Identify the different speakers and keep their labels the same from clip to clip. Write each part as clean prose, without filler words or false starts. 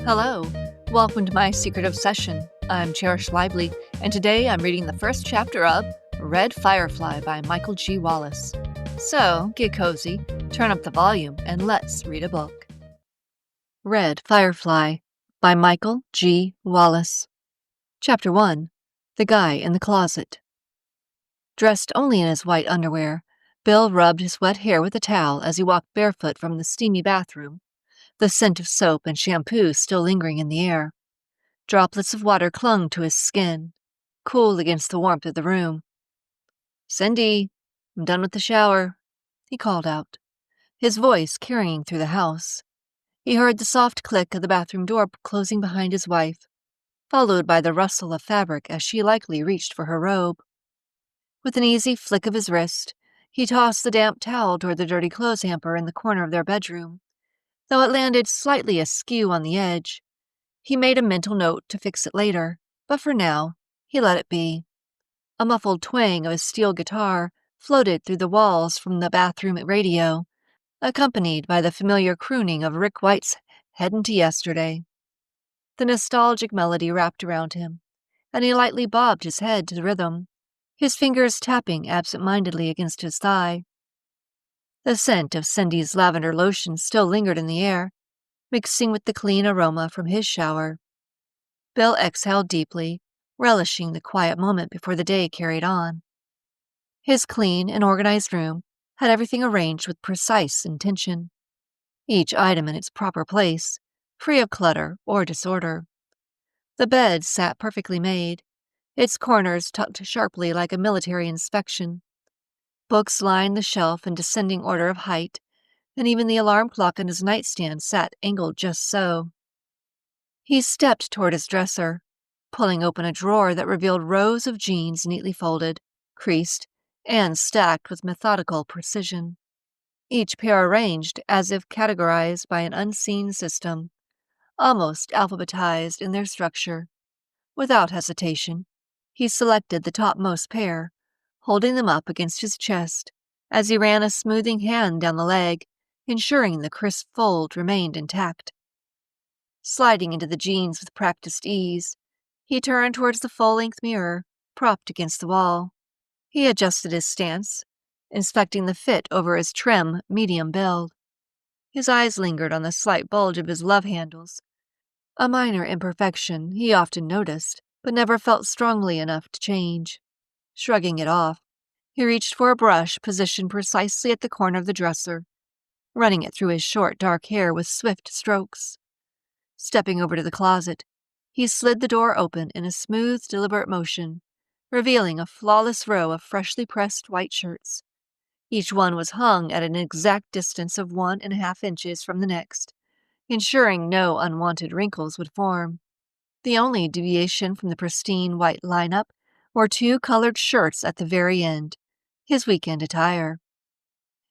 Speaker 1: Hello, welcome to my secret obsession. I'm Cherish Lively, and today I'm reading the first chapter of Red Firefly by Michael G Wallace. So, get cozy, turn up the volume, and let's read a book. Red Firefly by Michael G Wallace. Chapter 1. The Guy in the Closet. Dressed only in his white underwear, Bill rubbed his wet hair with a towel as he walked barefoot from the steamy bathroom, the scent of soap and shampoo still lingering in the air. Droplets of water clung to his skin, cool against the warmth of the room. "Cindy, I'm done with the shower," he called out, his voice carrying through the house. He heard the soft click of the bathroom door closing behind his wife, followed by the rustle of fabric as she likely reached for her robe. With an easy flick of his wrist, he tossed the damp towel toward the dirty clothes hamper in the corner of their bedroom. Though it landed slightly askew on the edge, he made a mental note to fix it later, but for now, he let it be. A muffled twang of a steel guitar floated through the walls from the bathroom radio, accompanied by the familiar crooning of Rick White's Headin' to Yesterday. The nostalgic melody wrapped around him, and he lightly bobbed his head to the rhythm, his fingers tapping absent-mindedly against his thigh. The scent of Cindy's lavender lotion still lingered in the air, mixing with the clean aroma from his shower. Bill exhaled deeply, relishing the quiet moment before the day carried on. His clean and organized room had everything arranged with precise intention, each item in its proper place, free of clutter or disorder. The bed sat perfectly made, its corners tucked sharply like a military inspection. Books lined the shelf in descending order of height, and even the alarm clock on his nightstand sat angled just so. He stepped toward his dresser, pulling open a drawer that revealed rows of jeans neatly folded, creased, and stacked with methodical precision. Each pair arranged as if categorized by an unseen system, almost alphabetized in their structure. Without hesitation, he selected the topmost pair, holding them up against his chest as he ran a smoothing hand down the leg, ensuring the crisp fold remained intact. Sliding into the jeans with practiced ease, he turned towards the full-length mirror, propped against the wall. He adjusted his stance, inspecting the fit over his trim, medium build. His eyes lingered on the slight bulge of his love handles, a minor imperfection he often noticed, but never felt strongly enough to change. Shrugging it off, he reached for a brush positioned precisely at the corner of the dresser, running it through his short, dark hair with swift strokes. Stepping over to the closet, he slid the door open in a smooth, deliberate motion, revealing a flawless row of freshly pressed white shirts. Each one was hung at an exact distance of 1.5 inches from the next, ensuring no unwanted wrinkles would form. The only deviation from the pristine white lineup were 2 colored shirts at the very end, his weekend attire.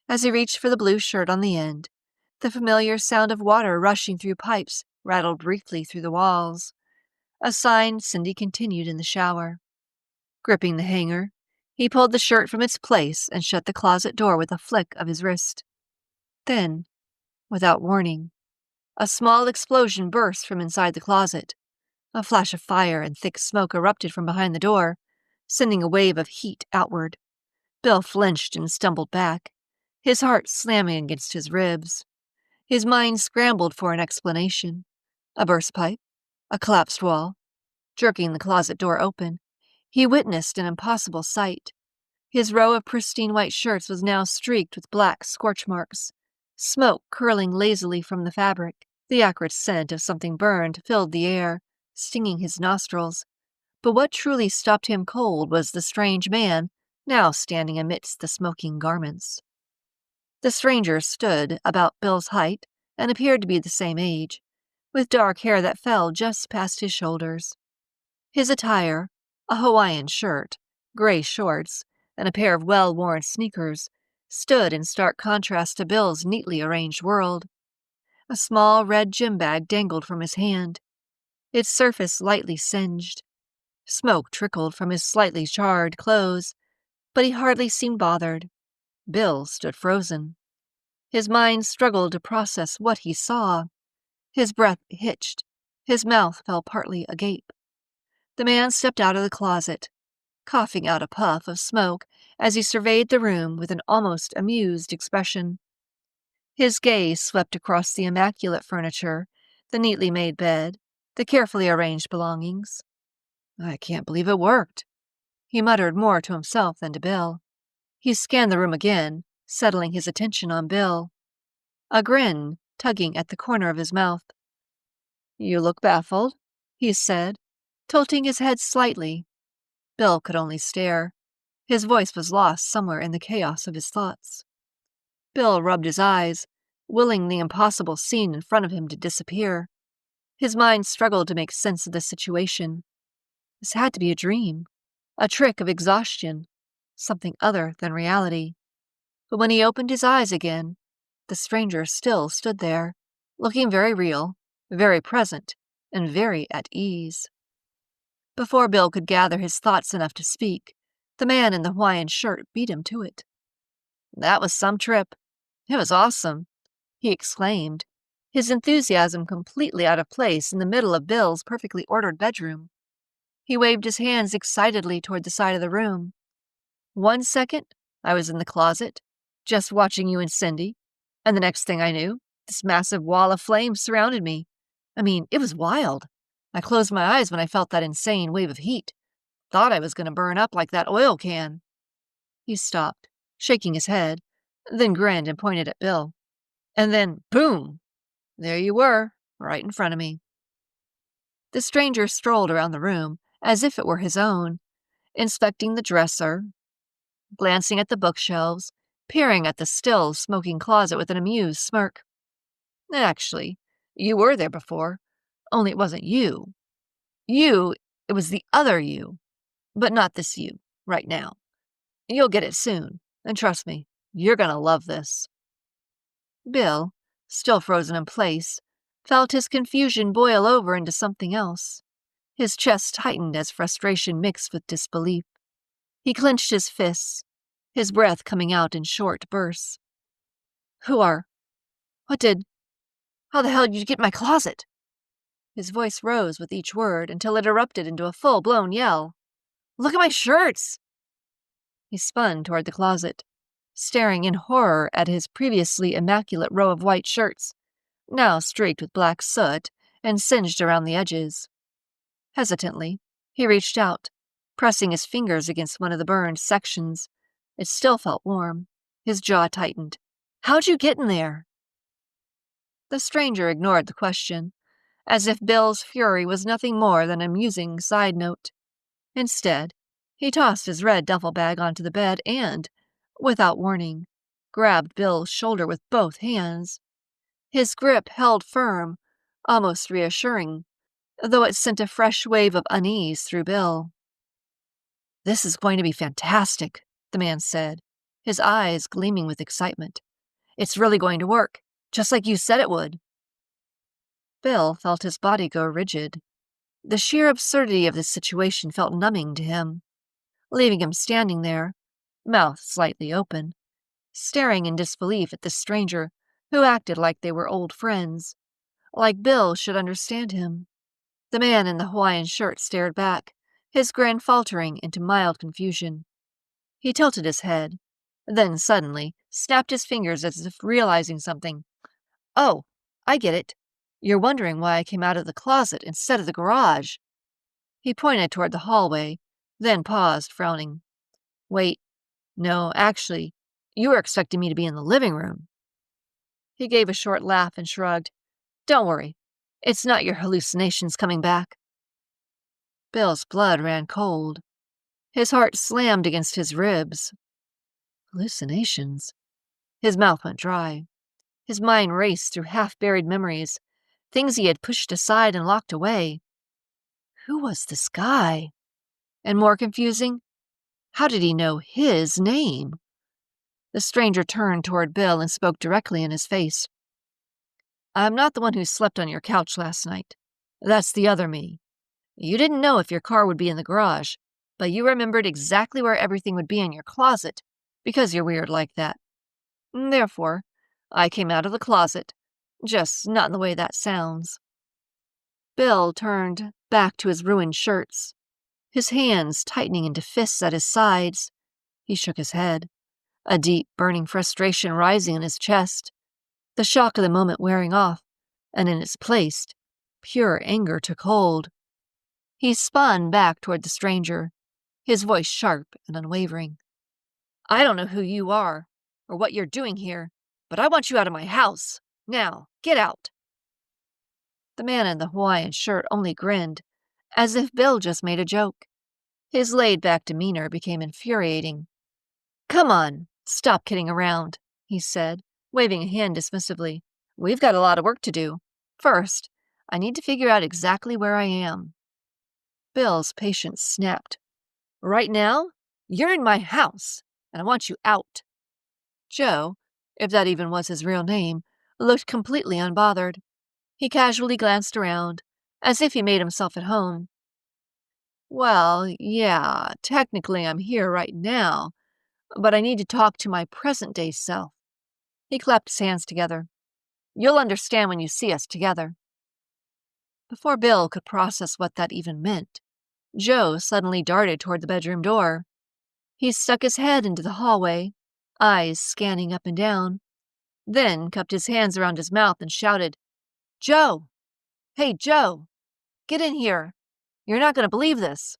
Speaker 1: As he reached for the blue shirt on the end, the familiar sound of water rushing through pipes rattled briefly through the walls, a sign Cindy continued in the shower. Gripping the hanger, he pulled the shirt from its place and shut the closet door with a flick of his wrist. Then, without warning, a small explosion burst from inside the closet. A flash of fire and thick smoke erupted from behind the door, sending a wave of heat outward. Bill flinched and stumbled back, his heart slamming against his ribs. His mind scrambled for an explanation. A burst pipe, a collapsed wall. Jerking the closet door open, he witnessed an impossible sight. His row of pristine white shirts was now streaked with black scorch marks, smoke curling lazily from the fabric. The acrid scent of something burned filled the air, stinging his nostrils. But what truly stopped him cold was the strange man now standing amidst the smoking garments. The stranger stood about Bill's height and appeared to be the same age, with dark hair that fell just past his shoulders. His attire, a Hawaiian shirt, gray shorts, and a pair of well-worn sneakers, stood in stark contrast to Bill's neatly arranged world. A small red gym bag dangled from his hand, its surface lightly singed. Smoke trickled from his slightly charred clothes, but he hardly seemed bothered. Bill stood frozen. His mind struggled to process what he saw. His breath hitched His mouth fell partly agape. The man stepped out of the closet, coughing out a puff of smoke as he surveyed the room with an almost amused expression. His gaze swept across the immaculate furniture, the neatly made bed, the carefully arranged belongings. "I can't believe it worked," he muttered more to himself than to Bill. He scanned the room again, settling his attention on Bill, a grin tugging at the corner of his mouth. "You look baffled," he said, tilting his head slightly. Bill could only stare. His voice was lost somewhere in the chaos of his thoughts. Bill rubbed his eyes, willing the impossible scene in front of him to disappear. His mind struggled to make sense of the situation. This had to be a dream, a trick of exhaustion, something other than reality. But when he opened his eyes again, the stranger still stood there, looking very real, very present, and very at ease. Before Bill could gather his thoughts enough to speak, the man in the Hawaiian shirt beat him to it. "That was some trip. It was awesome," he exclaimed, his enthusiasm completely out of place in the middle of Bill's perfectly ordered bedroom. He waved his hands excitedly toward the side of the room. "1 second, I was in the closet, just watching you and Cindy, and the next thing I knew, this massive wall of flames surrounded me. I mean, it was wild. I closed my eyes when I felt that insane wave of heat. Thought I was going to burn up like that oil can." He stopped, shaking his head, then grinned and pointed at Bill. "And then, boom! There you were, right in front of me." The stranger strolled around the room as if it were his own, inspecting the dresser, glancing at the bookshelves, peering at the still smoking closet with an amused smirk. "Actually, you were there before, only it wasn't you. It was the other you, but not this you, right now. You'll get it soon, and trust me, you're gonna love this." Bill, still frozen in place, felt his confusion boil over into something else. His chest tightened as frustration mixed with disbelief. He clenched his fists, his breath coming out in short bursts. How the hell did you get in my closet?" His voice rose with each word until it erupted into a full-blown yell. "Look at my shirts!" He spun toward the closet, staring in horror at his previously immaculate row of white shirts, now streaked with black soot and singed around the edges. Hesitantly, he reached out, pressing his fingers against one of the burned sections. It still felt warm. His jaw tightened. "How'd you get in there?" The stranger ignored the question, as if Bill's fury was nothing more than an amusing side note. Instead, he tossed his red duffel bag onto the bed and, without warning, grabbed Bill's shoulder with both hands. His grip held firm, almost reassuring, though it sent a fresh wave of unease through Bill. "This is going to be fantastic," the man said, his eyes gleaming with excitement. "It's really going to work, just like you said it would." Bill felt his body go rigid. The sheer absurdity of this situation felt numbing to him, leaving him standing there, mouth slightly open, staring in disbelief at the stranger who acted like they were old friends, like Bill should understand him. The man in the Hawaiian shirt stared back, his grin faltering into mild confusion. He tilted his head, then suddenly snapped his fingers as if realizing something. "Oh, I get it. You're wondering why I came out of the closet instead of the garage." He pointed toward the hallway, then paused, frowning. "Wait, no, actually, you were expecting me to be in the living room." He gave a short laugh and shrugged. "Don't worry, it's not your hallucinations coming back." Bill's blood ran cold. His heart slammed against his ribs. Hallucinations? His mouth went dry. His mind raced through half-buried memories, things he had pushed aside and locked away. Who was this guy? And more confusing, how did he know his name? The stranger turned toward Bill and spoke directly in his face. "I'm not the one who slept on your couch last night. That's the other me. You didn't know if your car would be in the garage, but you remembered exactly where everything would be in your closet, because you're weird like that. Therefore, I came out of the closet, just not in the way that sounds." Bill turned back to his ruined shirts, his hands tightening into fists at his sides. He shook his head, a deep, burning frustration rising in his chest, the shock of the moment wearing off, and in its place, pure anger took hold. He spun back toward the stranger, his voice sharp and unwavering. "I don't know who you are, or what you're doing here, but I want you out of my house. Now, get out." The man in the Hawaiian shirt only grinned, as if Bill just made a joke. His laid-back demeanor became infuriating. "Come on, stop kidding around," he said, waving a hand dismissively. "We've got a lot of work to do. First, I need to figure out exactly where I am." Bill's patience snapped. "Right now, you're in my house, and I want you out." Joe, if that even was his real name, looked completely unbothered. He casually glanced around, as if he made himself at home. "Well, yeah, technically I'm here right now, but I need to talk to my present-day self." He clapped his hands together. "You'll understand when you see us together." Before Bill could process what that even meant, Joe suddenly darted toward the bedroom door. He stuck his head into the hallway, eyes scanning up and down, then cupped his hands around his mouth and shouted, "Joe! Hey, Joe! Get in here! You're not going to believe this."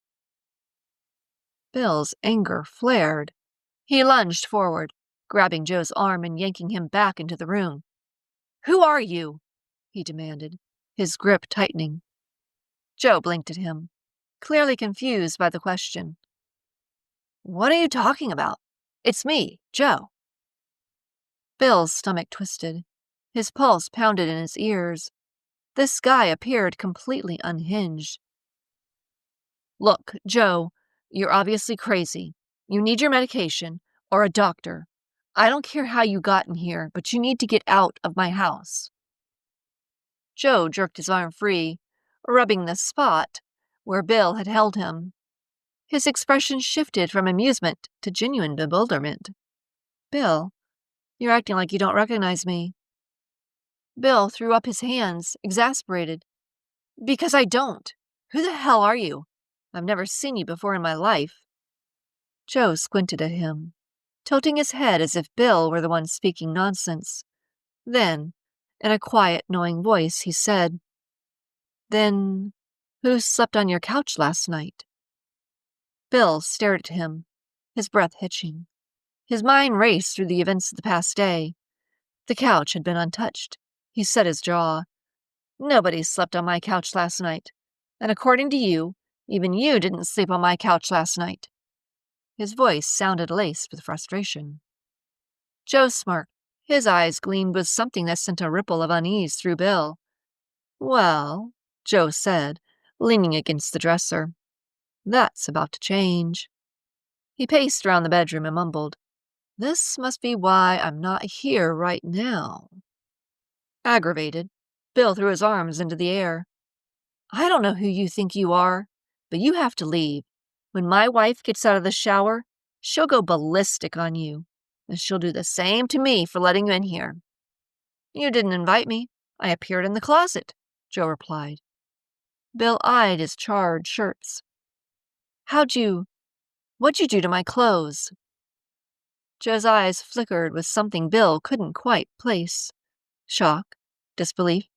Speaker 1: Bill's anger flared. He lunged forward, grabbing Joe's arm and yanking him back into the room. "Who are you?" he demanded, his grip tightening. Joe blinked at him, clearly confused by the question. "What are you talking about? It's me, Joe." Bill's stomach twisted. His pulse pounded in his ears. This guy appeared completely unhinged. "Look, Joe, you're obviously crazy. You need your medication or a doctor. I don't care how you got in here, but you need to get out of my house." Joe jerked his arm free, rubbing the spot where Bill had held him. His expression shifted from amusement to genuine bewilderment. "Bill, you're acting like you don't recognize me." Bill threw up his hands, exasperated. "Because I don't. Who the hell are you? I've never seen you before in my life." Joe squinted at him, tilting his head as if Bill were the one speaking nonsense. Then, in a quiet, knowing voice, he said, "Then, who slept on your couch last night?" Bill stared at him, his breath hitching. His mind raced through the events of the past day. The couch had been untouched. He set his jaw. "Nobody slept on my couch last night. And according to you, even you didn't sleep on my couch last night." His voice sounded laced with frustration. Joe smirked. His eyes gleamed with something that sent a ripple of unease through Bill. "Well," Joe said, leaning against the dresser, "that's about to change." He paced around the bedroom and mumbled, "This must be why I'm not here right now." Aggravated, Bill threw his arms into the air. "I don't know who you think you are, but you have to leave. When my wife gets out of the shower, she'll go ballistic on you, and she'll do the same to me for letting you in here." "You didn't invite me. I appeared in the closet," Joe replied. Bill eyed his charred shirts. What'd you do to my clothes?" Joe's eyes flickered with something Bill couldn't quite place. Shock, disbelief,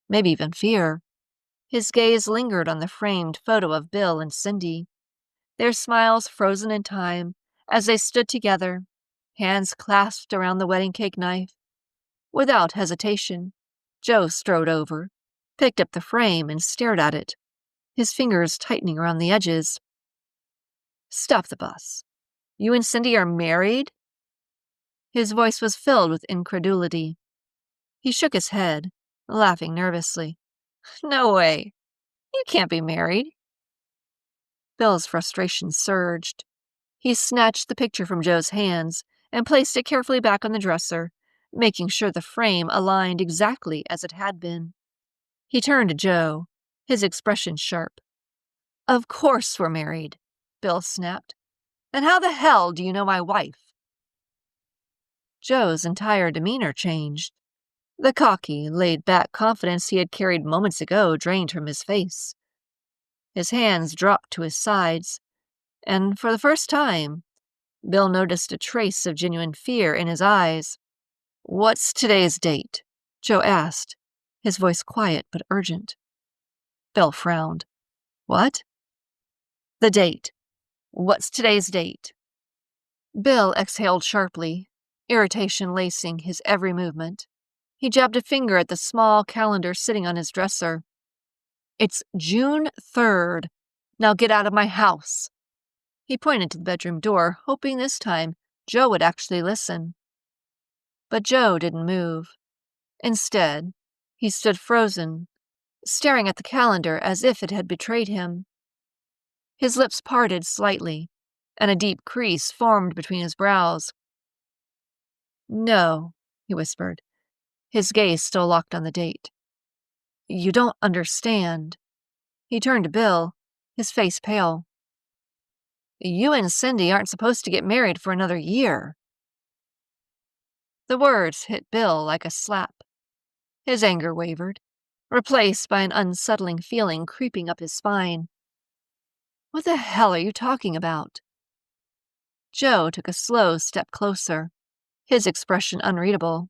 Speaker 1: maybe even fear. His gaze lingered on the framed photo of Bill and Cindy, their smiles frozen in time as they stood together, hands clasped around the wedding cake knife. Without hesitation, Joe strode over, picked up the frame and stared at it, his fingers tightening around the edges. "Stop the bus. You and Cindy are married?" His voice was filled with incredulity. He shook his head, laughing nervously. "No way. You can't be married." Bill's frustration surged. He snatched the picture from Joe's hands and placed it carefully back on the dresser, making sure the frame aligned exactly as it had been. He turned to Joe, his expression sharp. "Of course we're married," Bill snapped. "And how the hell do you know my wife?" Joe's entire demeanor changed. The cocky, laid-back confidence he had carried moments ago drained from his face. His hands dropped to his sides, and for the first time, Bill noticed a trace of genuine fear in his eyes. "What's today's date?" Joe asked, his voice quiet but urgent. Bill frowned. "What?" "The date. What's today's date?" Bill exhaled sharply, irritation lacing his every movement. He jabbed a finger at the small calendar sitting on his dresser. "It's June 3rd. Now get out of my house." He pointed to the bedroom door, hoping this time Joe would actually listen. But Joe didn't move. Instead, he stood frozen, staring at the calendar as if it had betrayed him. His lips parted slightly, and a deep crease formed between his brows. "No," he whispered, his gaze still locked on the date. "You don't understand." He turned to Bill, his face pale. "You and Cindy aren't supposed to get married for another year." The words hit Bill like a slap. His anger wavered, replaced by an unsettling feeling creeping up his spine. "What the hell are you talking about?" Joe took a slow step closer, his expression unreadable.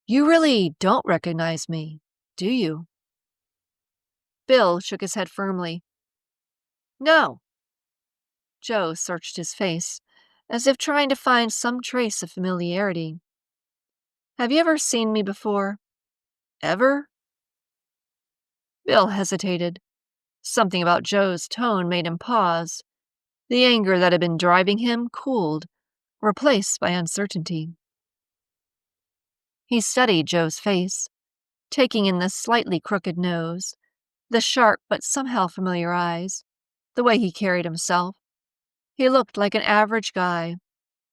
Speaker 1: "You really don't recognize me, do you?" Bill shook his head firmly. "No." Joe searched his face, as if trying to find some trace of familiarity. "Have you ever seen me before? Ever?" Bill hesitated. Something about Joe's tone made him pause. The anger that had been driving him cooled, replaced by uncertainty. He studied Joe's face, taking in the slightly crooked nose, the sharp but somehow familiar eyes, the way he carried himself. He looked like an average guy,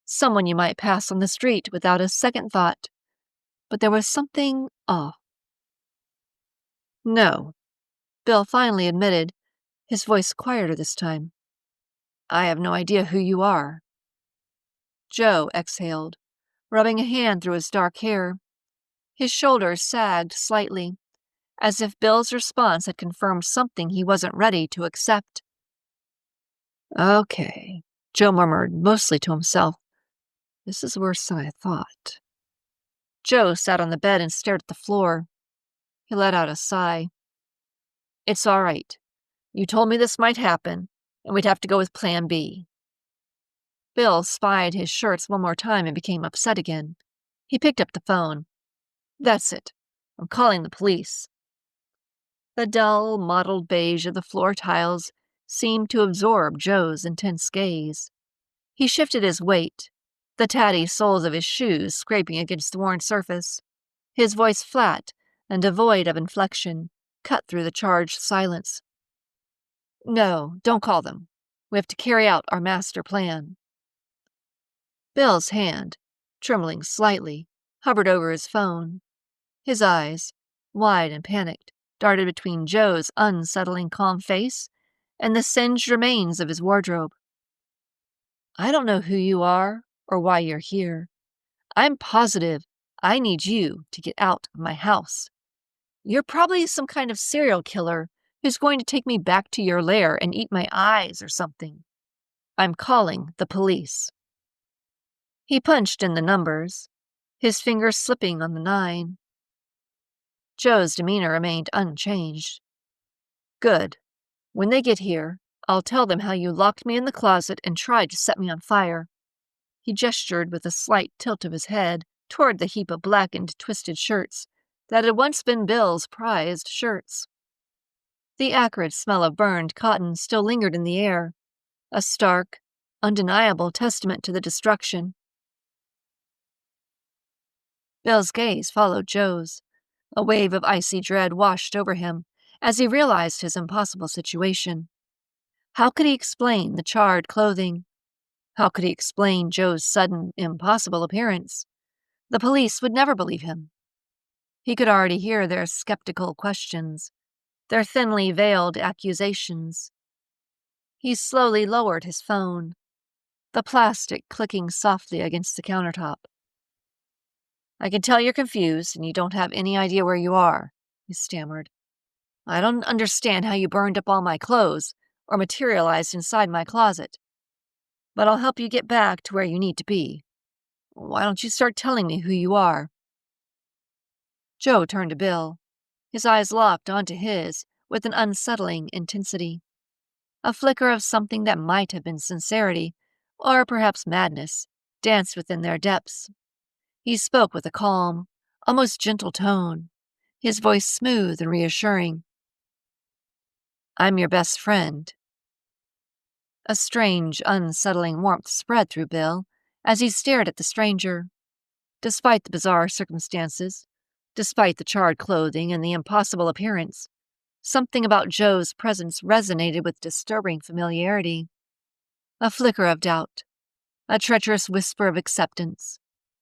Speaker 1: someone you might pass on the street without a second thought. But there was something off. "No," Bill finally admitted, his voice quieter this time. "I have no idea who you are." Joe exhaled, rubbing a hand through his dark hair. His shoulders sagged slightly, as if Bill's response had confirmed something he wasn't ready to accept. "Okay," Joe murmured, mostly to himself. "This is worse than I thought." Joe sat on the bed and stared at the floor. He let out a sigh. "It's all right. You told me this might happen, and we'd have to go with Plan B." Bill spied his shirts one more time and became upset again. He picked up the phone. "That's it. I'm calling the police." The dull, mottled beige of the floor tiles seemed to absorb Joe's intense gaze. He shifted his weight, the tatty soles of his shoes scraping against the worn surface. His voice flat and devoid of inflection, cut through the charged silence. "No, don't call them. We have to carry out our master plan." Bill's hand, trembling slightly, hovered over his phone. His eyes, wide and panicked, darted between Joe's unsettling calm face and the singed remains of his wardrobe. "I don't know who you are or why you're here. I'm positive I need you to get out of my house. You're probably some kind of serial killer who's going to take me back to your lair and eat my eyes or something. I'm calling the police." He punched in the numbers, his fingers slipping on the 9. Joe's demeanor remained unchanged. "Good. When they get here, I'll tell them how you locked me in the closet and tried to set me on fire." He gestured with a slight tilt of his head toward the heap of blackened, twisted shirts that had once been Bill's prized shirts. The acrid smell of burned cotton still lingered in the air, a stark, undeniable testament to the destruction. Bill's gaze followed Joe's. A wave of icy dread washed over him as he realized his impossible situation. How could he explain the charred clothing? How could he explain Joe's sudden, impossible appearance? The police would never believe him. He could already hear their skeptical questions, their thinly veiled accusations. He slowly lowered his phone, the plastic clicking softly against the countertop. I can tell you're confused and you don't have any idea where you are, he stammered. I don't understand how you burned up all my clothes or materialized inside my closet. But I'll help you get back to where you need to be. Why don't you start telling me who you are? Joe turned to Bill. His eyes locked onto his with an unsettling intensity. A flicker of something that might have been sincerity, or perhaps madness, danced within their depths. He spoke with a calm, almost gentle tone, his voice smooth and reassuring. I'm your best friend. A strange, unsettling warmth spread through Bill as he stared at the stranger. Despite the bizarre circumstances, despite the charred clothing and the impossible appearance, something about Joe's presence resonated with disturbing familiarity. A flicker of doubt, a treacherous whisper of acceptance,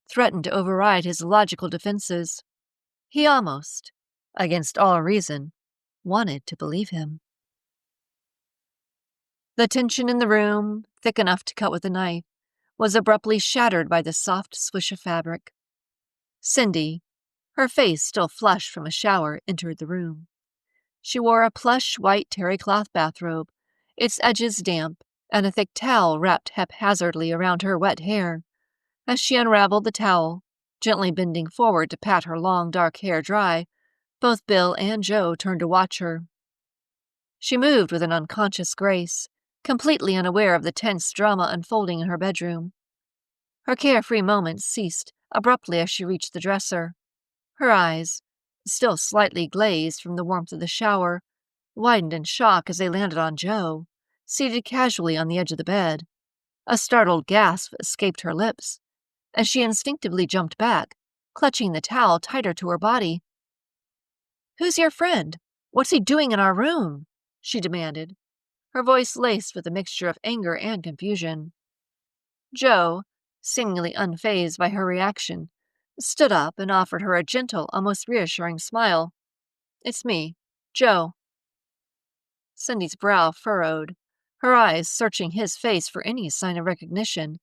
Speaker 1: threatened to override his logical defenses. He almost, against all reason, wanted to believe him. The tension in the room, thick enough to cut with a knife, was abruptly shattered by the soft swish of fabric. Cindy, her face still flushed from a shower, entered the room. She wore a plush white terry cloth bathrobe, its edges damp, and a thick towel wrapped haphazardly around her wet hair. As she unraveled the towel, gently bending forward to pat her long dark hair dry, both Bill and Joe turned to watch her. She moved with an unconscious grace, completely unaware of the tense drama unfolding in her bedroom. Her carefree moments ceased abruptly as she reached the dresser. Her eyes, still slightly glazed from the warmth of the shower, widened in shock as they landed on Joe, seated casually on the edge of the bed. A startled gasp escaped her lips, and she instinctively jumped back, clutching the towel tighter to her body. "Who's your friend? What's he doing in our room?" she demanded, her voice laced with a mixture of anger and confusion. Joe, seemingly unfazed by her reaction, stood up and offered her a gentle, almost reassuring smile. "It's me, Joe." Cindy's brow furrowed, her eyes searching his face for any sign of recognition.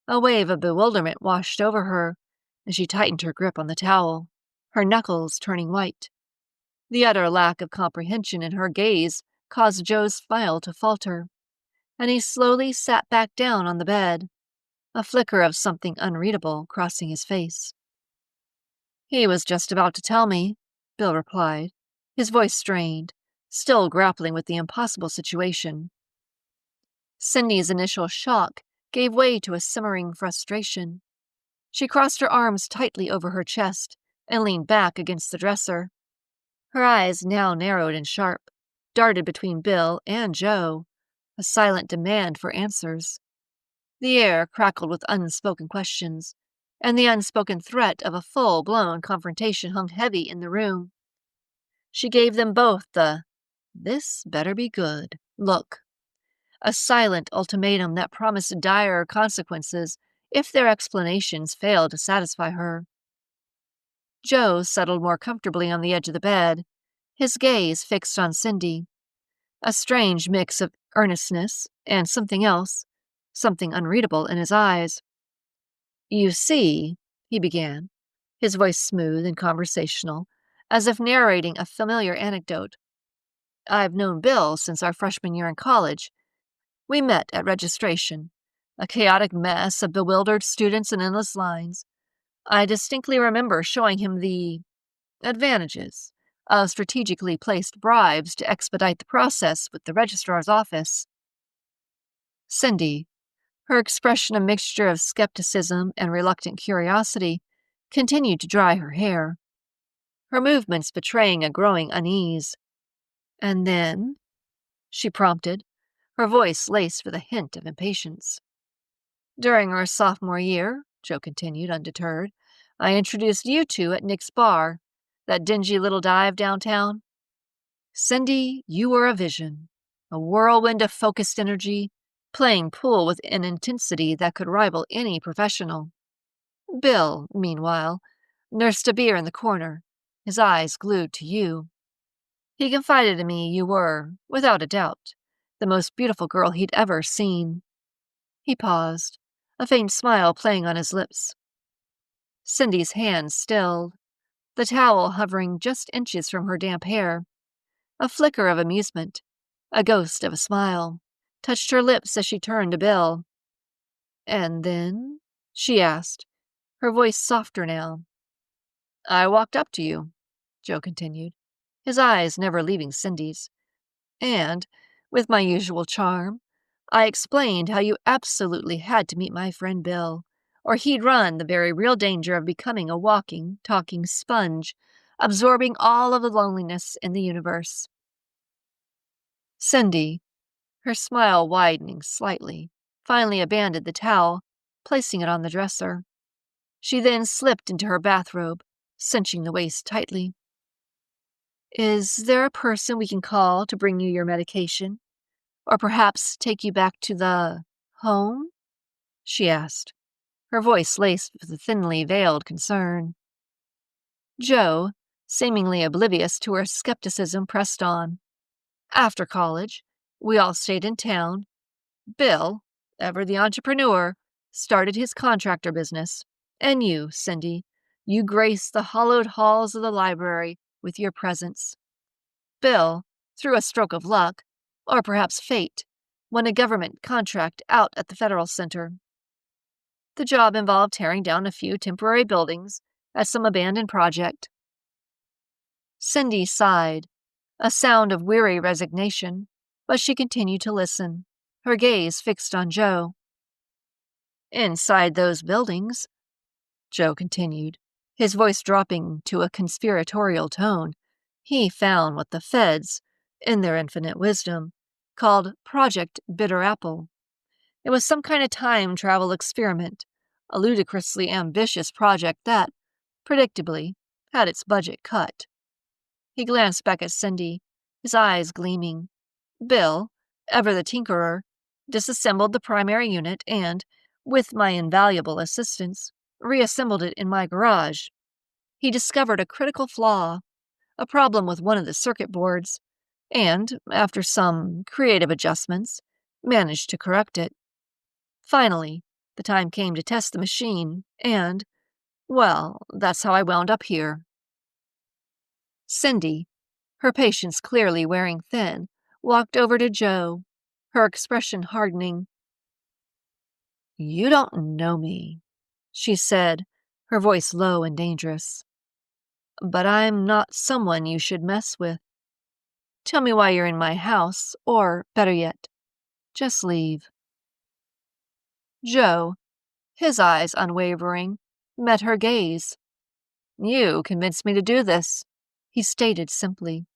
Speaker 1: A wave of bewilderment washed over her as she tightened her grip on the towel, her knuckles turning white. The utter lack of comprehension in her gaze caused Joe's smile to falter, and he slowly sat back down on the bed, a flicker of something unreadable crossing his face. "He was just about to tell me," Bill replied, his voice strained, still grappling with the impossible situation. Cindy's initial shock gave way to a simmering frustration. She crossed her arms tightly over her chest and leaned back against the dresser. Her eyes, now narrowed and sharp, darted between Bill and Joe, a silent demand for answers. The air crackled with unspoken questions, and the unspoken threat of a full-blown confrontation hung heavy in the room. She gave them both the "this better be good" look, a silent ultimatum that promised dire consequences if their explanations failed to satisfy her. Joe settled more comfortably on the edge of the bed, his gaze fixed on Cindy, a strange mix of earnestness and something else, something unreadable in his eyes. "You see," he began, his voice smooth and conversational, as if narrating a familiar anecdote. "I've known Bill since our freshman year in college. We met at registration, a chaotic mess of bewildered students and endless lines. I distinctly remember showing him the advantages of strategically placed bribes to expedite the process with the registrar's office." Cindy, her expression a mixture of skepticism and reluctant curiosity, continued to dry her hair, her movements betraying a growing unease. "And then?" she prompted, her voice laced with a hint of impatience. "During our sophomore year," Joe continued, undeterred, "I introduced you two at Nick's Bar, that dingy little dive downtown. Cindy, you were a vision, a whirlwind of focused energy, playing pool with an intensity that could rival any professional. Bill, meanwhile, nursed a beer in the corner, his eyes glued to you. He confided to me you were, without a doubt, the most beautiful girl he'd ever seen." He paused, a faint smile playing on his lips. Cindy's hand stilled, the towel hovering just inches from her damp hair. A flicker of amusement, a ghost of a smile, touched her lips as she turned to Bill. "And then?" she asked, her voice softer now. "I walked up to you," Joe continued, his eyes never leaving Cindy's. "And, with my usual charm, I explained how you absolutely had to meet my friend Bill, or he'd run the very real danger of becoming a walking, talking sponge, absorbing all of the loneliness in the universe." Cindy, her smile widening slightly, finally abandoned the towel, placing it on the dresser. She then slipped into her bathrobe, cinching the waist tightly. "Is there a person we can call to bring you your medication? Or perhaps take you back to the home?" she asked, her voice laced with a thinly veiled concern. Joe, seemingly oblivious to her skepticism, pressed on. "After college, we all stayed in town. Bill, ever the entrepreneur, started his contractor business. And you, Cindy, you graced the hollowed halls of the library with your presence. Bill, through a stroke of luck, or perhaps fate, won a government contract out at the Federal Center. The job involved tearing down a few temporary buildings at some abandoned project." Cindy sighed, a sound of weary resignation, but she continued to listen, her gaze fixed on Joe. "Inside those buildings," Joe continued, his voice dropping to a conspiratorial tone, "he found what the feds, in their infinite wisdom, called Project Bitter Apple. It was some kind of time travel experiment, a ludicrously ambitious project that, predictably, had its budget cut." He glanced back at Cindy, his eyes gleaming. "Bill, ever the tinkerer, disassembled the primary unit and, with my invaluable assistance, reassembled it in my garage. He discovered a critical flaw, a problem with one of the circuit boards, and, after some creative adjustments, managed to correct it. Finally, the time came to test the machine, and, well, that's how I wound up here." Cindy, her patience clearly wearing thin, walked over to Joe, her expression hardening. "You don't know me," she said, her voice low and dangerous. "But I'm not someone you should mess with. Tell me why you're in my house, or, better yet, just leave." Joe, his eyes unwavering, met her gaze. "You convinced me to do this," he stated simply.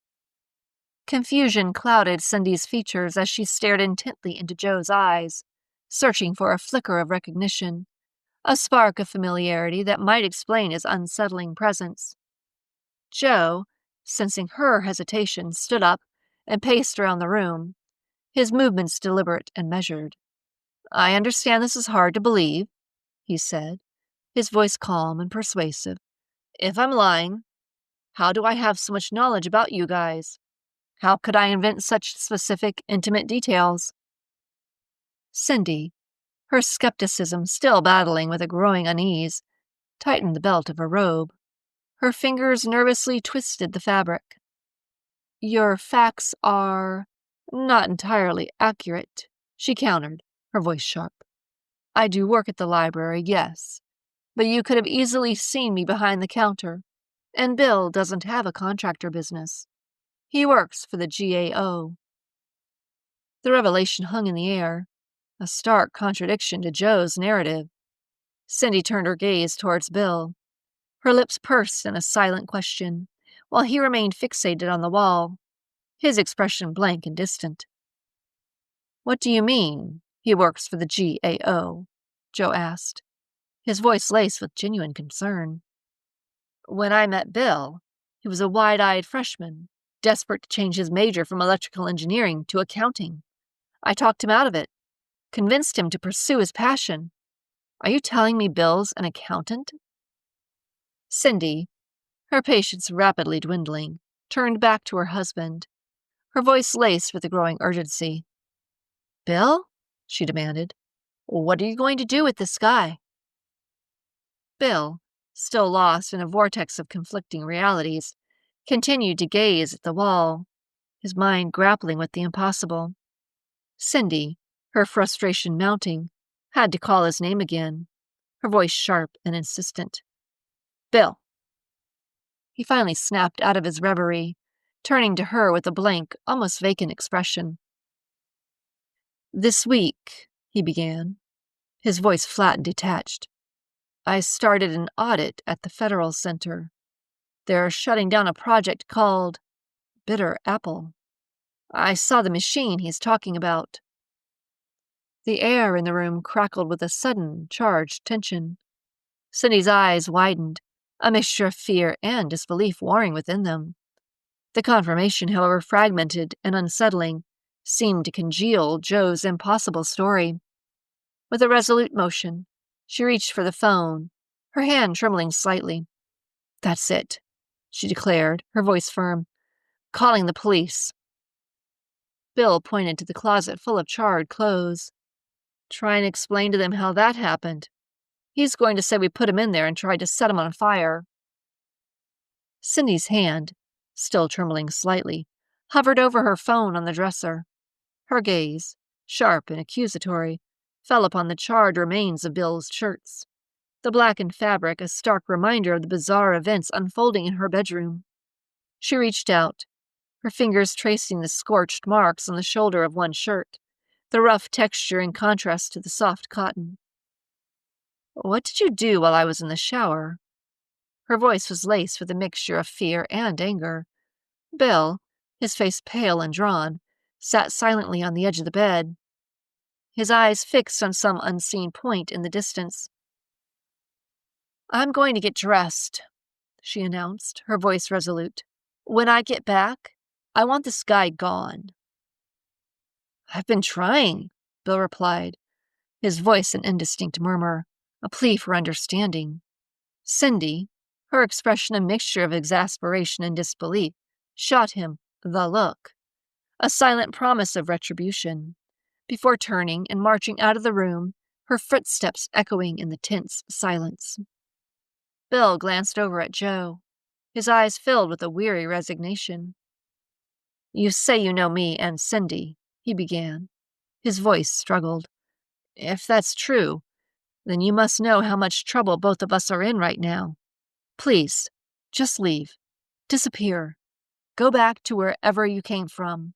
Speaker 1: Confusion clouded Cindy's features as she stared intently into Joe's eyes, searching for a flicker of recognition, a spark of familiarity that might explain his unsettling presence. Joe, sensing her hesitation, stood up and paced around the room, his movements deliberate and measured. "I understand this is hard to believe," he said, his voice calm and persuasive. "If I'm lying, how do I have so much knowledge about you guys? How could I invent such specific, intimate details?" Cindy, her skepticism still battling with a growing unease, tightened the belt of her robe. Her fingers nervously twisted the fabric. "Your facts are not entirely accurate," she countered, her voice sharp. "I do work at the library, yes, but you could have easily seen me behind the counter, and Bill doesn't have a contractor business. He works for the GAO. The revelation hung in the air, a stark contradiction to Joe's narrative. Cindy turned her gaze towards Bill, her lips pursed in a silent question, while he remained fixated on the wall, his expression blank and distant. "What do you mean, he works for the GAO?" Joe asked, his voice laced with genuine concern. "When I met Bill, he was a wide-eyed freshman, desperate to change his major from electrical engineering to accounting. I talked him out of it, convinced him to pursue his passion. Are you telling me Bill's an accountant?" Cindy, her patience rapidly dwindling, turned back to her husband, her voice laced with a growing urgency. "Bill?" she demanded. "What are you going to do with this guy?" Bill, still lost in a vortex of conflicting realities, continued to gaze at the wall, his mind grappling with the impossible. Cindy, her frustration mounting, had to call his name again, her voice sharp and insistent. "Bill." He finally snapped out of his reverie, turning to her with a blank, almost vacant expression. "This week," he began, his voice flat and detached, "I started an audit at the Federal Center. They're shutting down a project called Bitter Apple. I saw the machine he's talking about." The air in the room crackled with a sudden, charged tension. Cindy's eyes widened, a mixture of fear and disbelief warring within them. The confirmation, however fragmented and unsettling, seemed to congeal Joe's impossible story. With a resolute motion, she reached for the phone, her hand trembling slightly. "That's it," she declared, her voice firm. "Calling the police." Bill pointed to the closet full of charred clothes. "Try and explain to them how that happened. He's going to say we put him in there and tried to set him on fire." Cindy's hand, still trembling slightly, hovered over her phone on the dresser. Her gaze, sharp and accusatory, fell upon the charred remains of Bill's shirts, the blackened fabric a stark reminder of the bizarre events unfolding in her bedroom. She reached out, her fingers tracing the scorched marks on the shoulder of one shirt, the rough texture in contrast to the soft cotton. "What did you do while I was in the shower?" Her voice was laced with a mixture of fear and anger. Bill, his face pale and drawn, sat silently on the edge of the bed, his eyes fixed on some unseen point in the distance. "I'm going to get dressed," she announced, her voice resolute. "When I get back, I want this guy gone." "I've been trying," Bill replied, his voice an indistinct murmur, a plea for understanding. Cindy, her expression a mixture of exasperation and disbelief, shot him the look, a silent promise of retribution, before turning and marching out of the room, her footsteps echoing in the tense silence. Bill glanced over at Joe, his eyes filled with a weary resignation. "You say you know me and Cindy," he began. His voice struggled. "If that's true, then you must know how much trouble both of us are in right now. Please, just leave. Disappear. Go back to wherever you came from."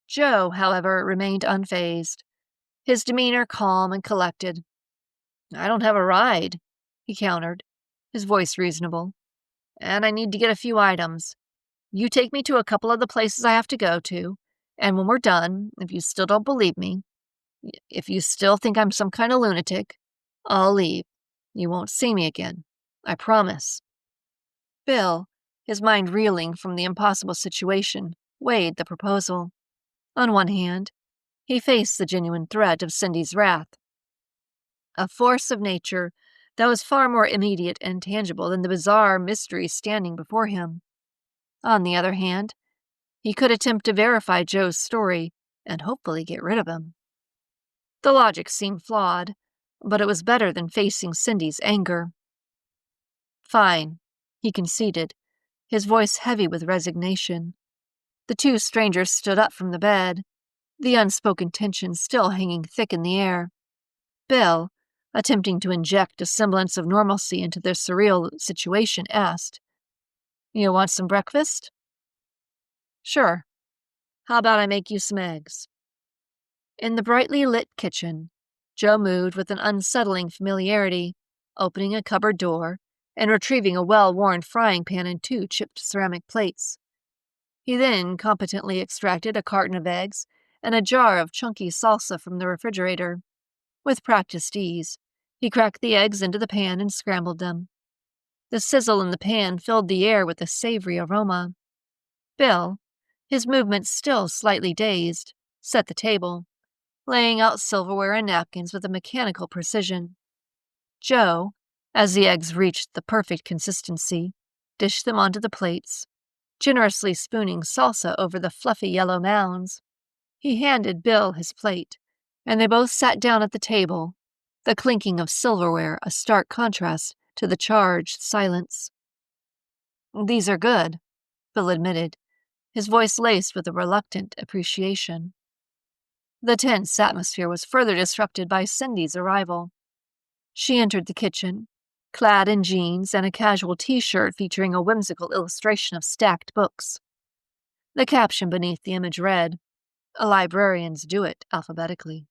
Speaker 1: Joe, however, remained unfazed, his demeanor calm and collected. "I don't have a ride," he countered, his voice reasonable, "and I need to get a few items. You take me to a couple of the places I have to go to, and when we're done, if you still don't believe me, if you still think I'm some kind of lunatic, I'll leave. You won't see me again. I promise." Bill, his mind reeling from the impossible situation, weighed the proposal. On one hand, he faced the genuine threat of Cindy's wrath, a force of nature that was far more immediate and tangible than the bizarre mystery standing before him. On the other hand, he could attempt to verify Joe's story and hopefully get rid of him. The logic seemed flawed, but it was better than facing Cindy's anger. "Fine," he conceded, his voice heavy with resignation. The two strangers stood up from the bed, the unspoken tension still hanging thick in the air. Bill, attempting to inject a semblance of normalcy into their surreal situation, asked, "You want some breakfast?" "Sure. How about I make you some eggs?" In the brightly lit kitchen, Joe moved with an unsettling familiarity, opening a cupboard door and retrieving a well-worn frying pan and two chipped ceramic plates. He then competently extracted a carton of eggs and a jar of chunky salsa from the refrigerator. With practiced ease, he cracked the eggs into the pan and scrambled them. The sizzle in the pan filled the air with a savory aroma. Bill, his movements still slightly dazed, set the table, laying out silverware and napkins with a mechanical precision. Joe, as the eggs reached the perfect consistency, dished them onto the plates, generously spooning salsa over the fluffy yellow mounds. He handed Bill his plate, and they both sat down at the table, the clinking of silverware a stark contrast to the charged silence. "These are good," Bill admitted, his voice laced with a reluctant appreciation. The tense atmosphere was further disrupted by Cindy's arrival. She entered the kitchen, clad in jeans and a casual t-shirt featuring a whimsical illustration of stacked books. The caption beneath the image read, "Librarians do it alphabetically."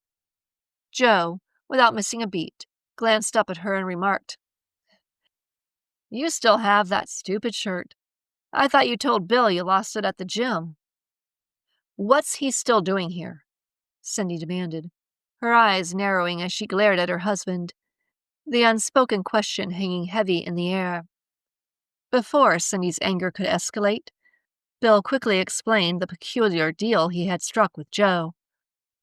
Speaker 1: Joe, without missing a beat, glanced up at her and remarked, "You still have that stupid shirt. I thought you told Bill you lost it at the gym." "What's he still doing here?" Cindy demanded, her eyes narrowing as she glared at her husband, the unspoken question hanging heavy in the air. Before Cindy's anger could escalate, Bill quickly explained the peculiar deal he had struck with Joe.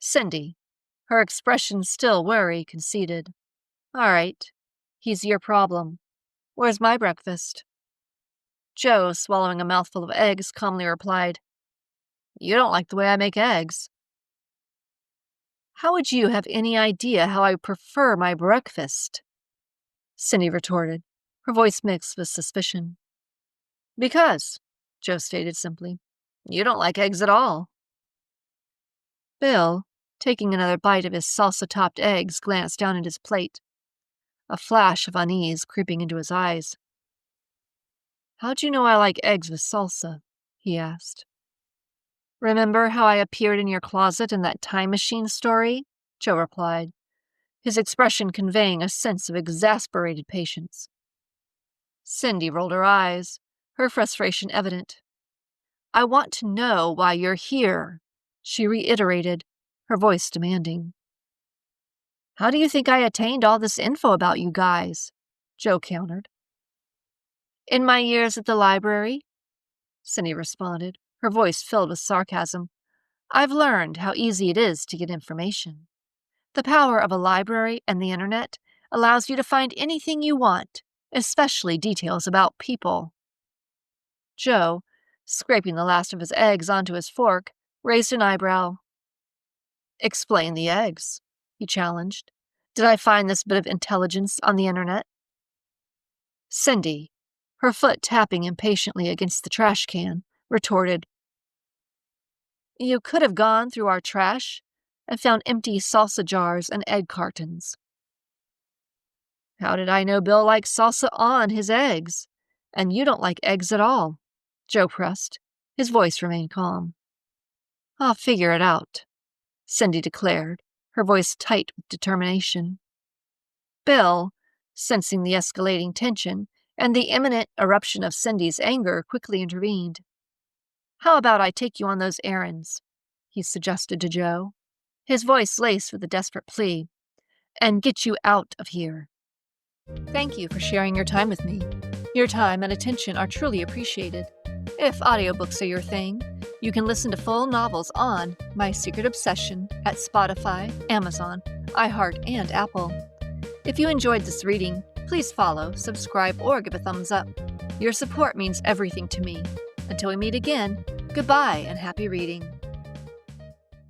Speaker 1: Cindy, her expression still wary, conceded, "All right, he's your problem. Where's my breakfast?" Joe, swallowing a mouthful of eggs, calmly replied, "You don't like the way I make eggs." "How would you have any idea how I prefer my breakfast?" Cindy retorted, her voice mixed with suspicion. "Because," Joe stated simply, "you don't like eggs at all." Bill, taking another bite of his salsa-topped eggs, glanced down at his plate, a flash of unease creeping into his eyes. "How'd you know I like eggs with salsa?" he asked. "Remember how I appeared in your closet in that time machine story?" Joe replied, his expression conveying a sense of exasperated patience. Cindy rolled her eyes, her frustration evident. "I want to know why you're here," she reiterated, her voice demanding. "How do you think I attained all this info about you guys?" Joe countered. "In my years at the library," Cindy responded, her voice filled with sarcasm, "I've learned how easy it is to get information. The power of a library and the internet allows you to find anything you want, especially details about people." Joe, scraping the last of his eggs onto his fork, raised an eyebrow. "Explain the eggs," he challenged. "Did I find this bit of intelligence on the internet?" Cindy, her foot tapping impatiently against the trash can, retorted, "You could have gone through our trash and found empty salsa jars and egg cartons." "How did I know Bill likes salsa on his eggs? And you don't like eggs at all?" Joe pressed. His voice remained calm. "I'll figure it out," Cindy declared, her voice tight with determination. Bill, sensing the escalating tension and the imminent eruption of Cindy's anger, quickly intervened. "How about I take you on those errands?" he suggested to Joe, his voice laced with a desperate plea, "and get you out of here." Thank you for sharing your time with me. Your time and attention are truly appreciated. If audiobooks are your thing, you can listen to full novels on My Secret Obsession at Spotify, Amazon, iHeart, and Apple. If you enjoyed this reading, please follow, subscribe, or give a thumbs up. Your support means everything to me. Until we meet again, goodbye and happy reading.